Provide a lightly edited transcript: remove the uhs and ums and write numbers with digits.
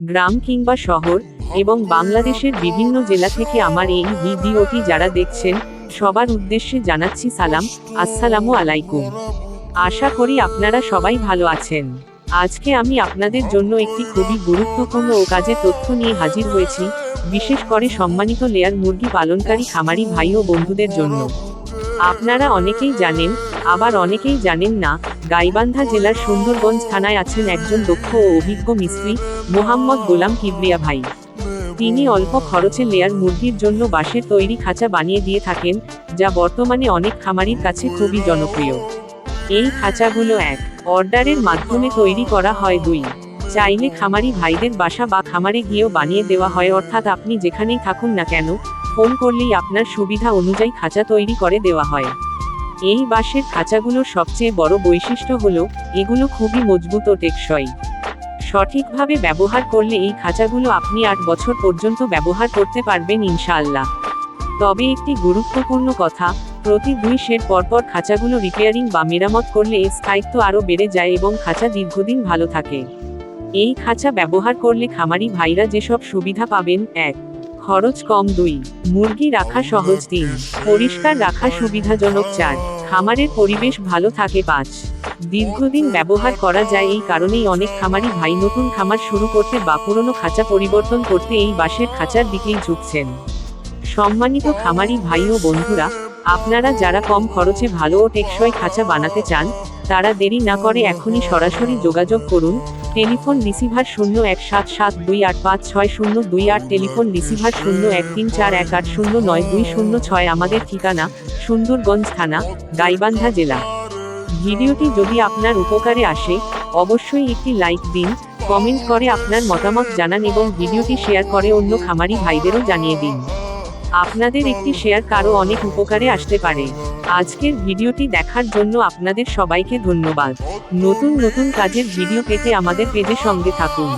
গ্রাম কিংবা শহর এবং বাংলাদেশের বিভিন্ন জেলা থেকে আমার এই ভিডিওটি যারা দেখছেন সবার উদ্দেশ্যে জানাচ্ছি সালাম, আসসালামু আলাইকুম। আশা করি আপনারা সবাই ভালো আছেন। আজকে আমি আপনাদের জন্য একটি খুবই গুরুত্বপূর্ণ ও কাজের তথ্য নিয়ে হাজির হয়েছি, বিশেষ করে সম্মানিত লেয়ার মুরগি পালনকারী খামারি ভাই ও বন্ধুদের জন্য। আপনারা অনেকেই জানেন, আবার অনেকেই জানেন না, গাইবান্ধা জেলার সুন্দরগঞ্জ থানায় আছেন একজন দক্ষ ও অভিজ্ঞ মিস্ত্রি, মোহাম্মদ গোলাম কিবরিয়া ভাই। তিনি অল্প খরচে লেয়ার মুরগির জন্য বাঁশের তৈরি খাঁচা বানিয়ে দিয়ে থাকেন, যা বর্তমানে অনেক খামারির কাছে খুবই জনপ্রিয়। এই খাঁচাগুলো এক অর্ডারের মাধ্যমে তৈরি করা হয়, দুই চাইলে খামারি ভাইদের বাসা বা খামারে গিয়েও বানিয়ে দেওয়া হয়, অর্থাৎ আপনি যেখানেই থাকুন না কেন ফোন করলেই আপনার সুবিধা অনুযায়ী খাঁচা তৈরি করে দেওয়া হয়। এই বাঁশের খাঁচাগুলোর সবচেয়ে বড় বৈশিষ্ট্য হলো এগুলো খুবই মজবুত ও টেকসই। সঠিকভাবে ব্যবহার করলে এই খাঁচাগুলো আপনি 8 বছর পর্যন্ত ব্যবহার করতে পারবেন ইনশাআল্লাহ। তবে একটি গুরুত্বপূর্ণ কথা, প্রতি 2 সেট পরপর খাঁচাগুলো রিপেয়ারিং বা মেরামত করলে এর স্থায়িত্ব আরও বেড়ে যায় এবং খাঁচা দীর্ঘদিন ভালো থাকে। এই খাঁচা ব্যবহার করলে খামারি ভাইরা যেসব সুবিধা পাবেন: 1. খরচ কম, 2. মুরগি রাখা সহজ, 3. পরিষ্কার রাখা সুবিধাজনক, 4. খামারের পরিবেশ ভালো থাকে, 5. দীর্ঘদিন ব্যবহার করা যায়। এই কারণেই অনেক খামারি ভাই নতুন খামার শুরু করতে বা পুরনো খাঁচা পরিবর্তন করতে এই বাঁশের খাঁচার দিকেই ঝুঁকছেন। সম্মানিত খামারি ভাই ও বন্ধুরা, আপনারা যারা কম খরচে ভালো ও টেকসই খাঁচা বানাতে চান, তারা দেরি না করে এখনই সরাসরি যোগাযোগ করুন। Telephone receiver 017728560228, telephone receiver 013418092006। আমাদের ঠিকানা সুন্দরগঞ্জ থানা, গাইবান্ধা জেলা। ভিডিওটি যদি আপনার উপকারে আসে, অবশ্যই একটি লাইক দিন, কমেন্ট করে আপনার মতামত জানান এবং ভিডিওটি শেয়ার করে অন্য খামারি ভাইদেরও জানিয়ে দিন। আপনাদের একটি শেয়ার কারো অনেক উপকারে আসতে পারে। আজকের ভিডিওটি দেখার জন্য আপনাদের সবাইকে ধন্যবাদ। নতুন নতুন কাজের ভিডিও পেতে আমাদের পেজে সঙ্গে থাকুন।